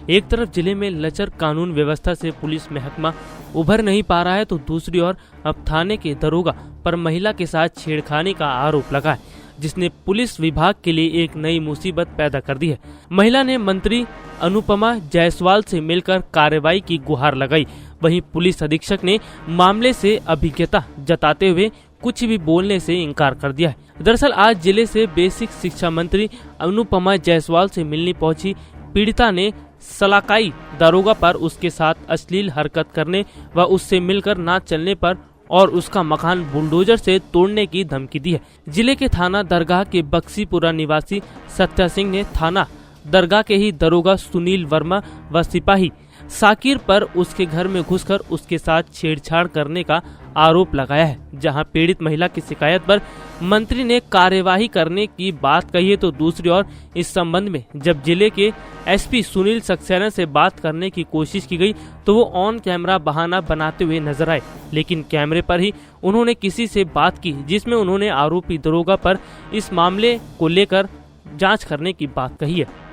एक तरफ जिले में लचर कानून व्यवस्था से पुलिस महकमा उभर नहीं पा रहा है, तो दूसरी ओर अब थाने के दरोगा पर महिला के साथ छेड़खानी का आरोप लगा है, जिसने पुलिस विभाग के लिए एक नई मुसीबत पैदा कर दी है। महिला ने मंत्री अनुपमा जायसवाल से मिलकर कार्रवाई की गुहार लगाई। वहीं पुलिस अधीक्षक ने मामले से अभिज्ञता जताते हुए कुछ भी बोलने से इनकार कर दिया है। दरअसल आज जिले से बेसिक शिक्षा मंत्री अनुपमा जायसवाल से मिलने पहुंची पीड़िता ने सलाकाई दरोगा पर उसके साथ अश्लील हरकत करने व उससे मिलकर ना चलने पर और उसका मकान बुलडोजर से तोड़ने की धमकी दी है। जिले के थाना दरगाह के बक्सीपुरा निवासी सत्या सिंह ने थाना दरगाह के ही दरोगा सुनील वर्मा व सिपाही साकिर पर उसके घर में घुसकर उसके साथ छेड़छाड़ करने का आरोप लगाया है। जहां पीड़ित महिला की शिकायत पर मंत्री ने कार्यवाही करने की बात कही है, तो दूसरी ओर इस संबंध में जब जिले के एसपी सुनील सक्सेना से बात करने की कोशिश की गई तो वो ऑन कैमरा बहाना बनाते हुए नजर आए, लेकिन कैमरे पर ही उन्होंने किसी से बात की जिसमें उन्होंने आरोपी दरोगा पर इस मामले को लेकर जाँच करने की बात कही है।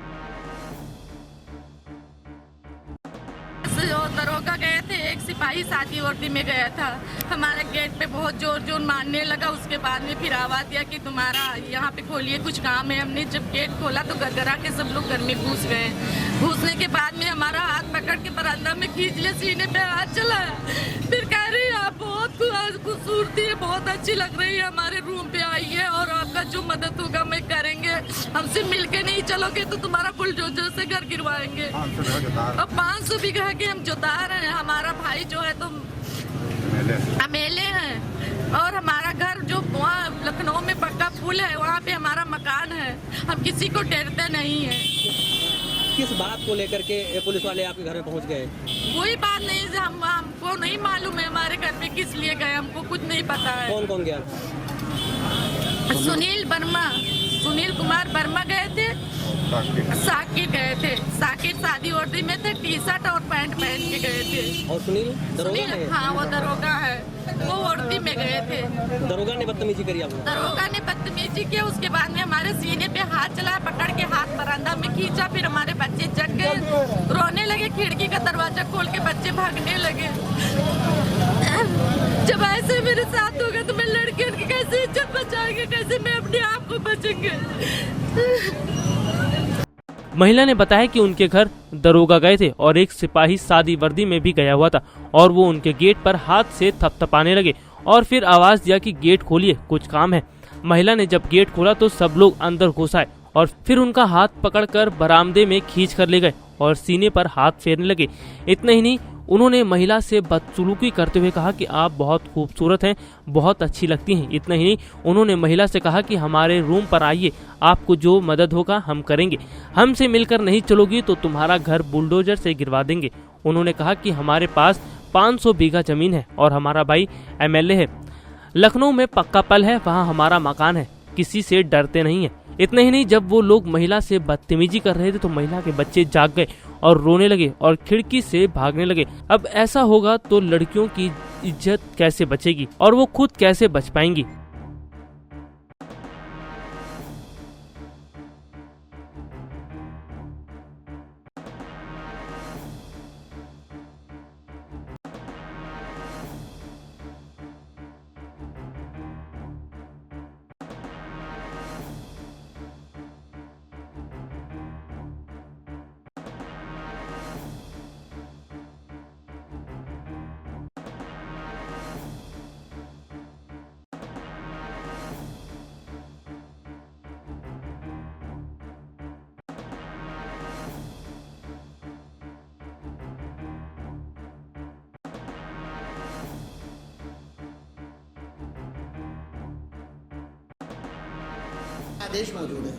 दरोगा गए थे, एक सिपाही शादी वर्दी में गया था, हमारे गेट पे बहुत जोर जोर मारने लगा। उसके बाद में फिर आवाज दिया कि तुम्हारा यहाँ पे खोलिए, कुछ काम है। हमने जब गेट खोला तो गरगरा के सब लोग घर में घुस गए। घुसने के बाद में हमारा हाथ पकड़ के बरामदा में खींच लिया, सीने पे हाथ चलाया, फिर कह रही है आप बहुत खूबसूरती है, बहुत अच्छी लग रही है, हमारे रूम पे आइए और आपका जो मदद होगा मैं करेंगे, हमसे मिलके नहीं चलोगे तो तुम्हारा बुलडोजर से घर गिरवाएंगे। अब 500 बीघा के हम जुता रहे हैं। हमारा भाई जो है तो एमएलए है और हमारा घर जो वहाँ लखनऊ में पक्का पुल है वहाँ पे हमारा मकान है। हम किसी को डरते नहीं है। किस बात को लेकर के पुलिस वाले आपके घर में पहुँच गए? कोई बात नहीं, हमको नहीं मालूम है हमारे घर पे किस लिए गए, हमको कुछ नहीं पता है। कौन कौन गया? सुनील कुमार वर्मा गए थे, साकिर गए थे। साकिर शादी वर्दी में थे, टी शर्ट और पैंट पहन के गए थे। और सुनील दरोगा है? हाँ वो दरोगा है, वो वर्दी में गए थे। दरोगा ने बदतमीजी करी आपको? दरोगा ने बदतमीजी किया, उसके बाद में हमारे सीने पे हाथ चला, पकड़ के हाथ बरामदा में खींचा, फिर हमारे बच्चे जग गए, रोने लगे, खिड़की का दरवाजा खोल के बच्चे भागने लगे। जब ऐसे मेरे साथ होगा तो मैं लड़कियों की कैसे इज्जत बचाएंगे, कैसे मैं अपने आप को बचेंगे। महिला ने बताया कि उनके घर दरोगा गए थे और एक सिपाही सादी वर्दी में भी गया हुआ था और वो उनके गेट पर हाथ से थपथपाने लगे और फिर आवाज दिया कि गेट खोलिए, कुछ काम है। महिला ने जब गेट खोला तो सब लोग अंदर घुस आए और फिर उनका हाथ पकड़कर बरामदे में खींच कर ले गए और सीने पर हाथ फेरने लगे। इतना ही नहीं, उन्होंने महिला से बदसलूकी करते हुए कहा कि आप बहुत खूबसूरत हैं, बहुत अच्छी लगती हैं। इतना ही नहीं, उन्होंने महिला से कहा कि हमारे रूम पर आइए, आपको जो मदद होगा हम करेंगे, हमसे मिलकर नहीं चलोगी तो तुम्हारा घर बुलडोजर से गिरवा देंगे। उन्होंने कहा कि हमारे पास 500 बीघा जमीन है और हमारा भाई एमएलए है, लखनऊ में पक्का पल है, वहाँ हमारा मकान है, किसी से डरते नहीं है। इतना ही नहीं, जब वो लोग महिला से बदतमीजी कर रहे थे तो महिला के बच्चे जाग गए और रोने लगे और खिड़की से भागने लगे। अब ऐसा होगा तो लड़कियों की इज्जत कैसे बचेगी और वो खुद कैसे बच पाएंगी? आदेश मौजूद है,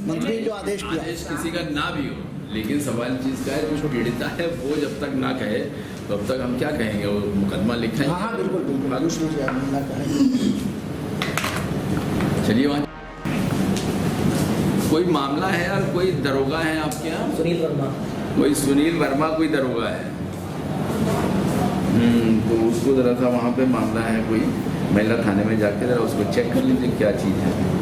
मंत्री ने जो आदेश किया, आदेश किसी का ना भी हो, लेकिन सवाल चीज का है, जो पीड़िता है वो जब तक ना कहे तो अब तक हम क्या कहेंगे? वो मुकदमा लिखा है। हाँ बिल्कुल बिल्कुल, चलिए वहाँ कोई मामला है यार, कोई दरोगा है आपके यहाँ? सुनील वर्मा। कोई सुनील वर्मा कोई दरोगा है। तो उसको जरा सा वहाँ पे मामला है, कोई महिला थाने में जाके जरा उसको चेक कर लीजिए क्या चीज़ है।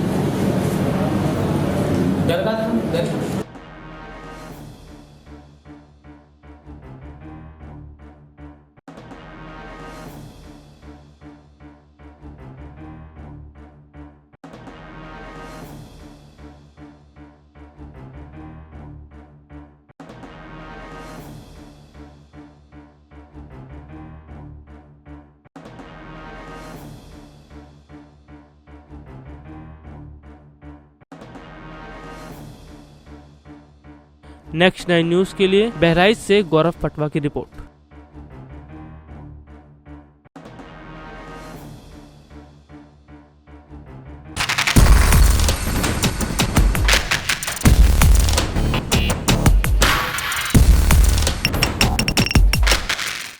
नेक्स्ट 9 न्यूज के लिए बहराइच से गौरव पटवा की रिपोर्ट।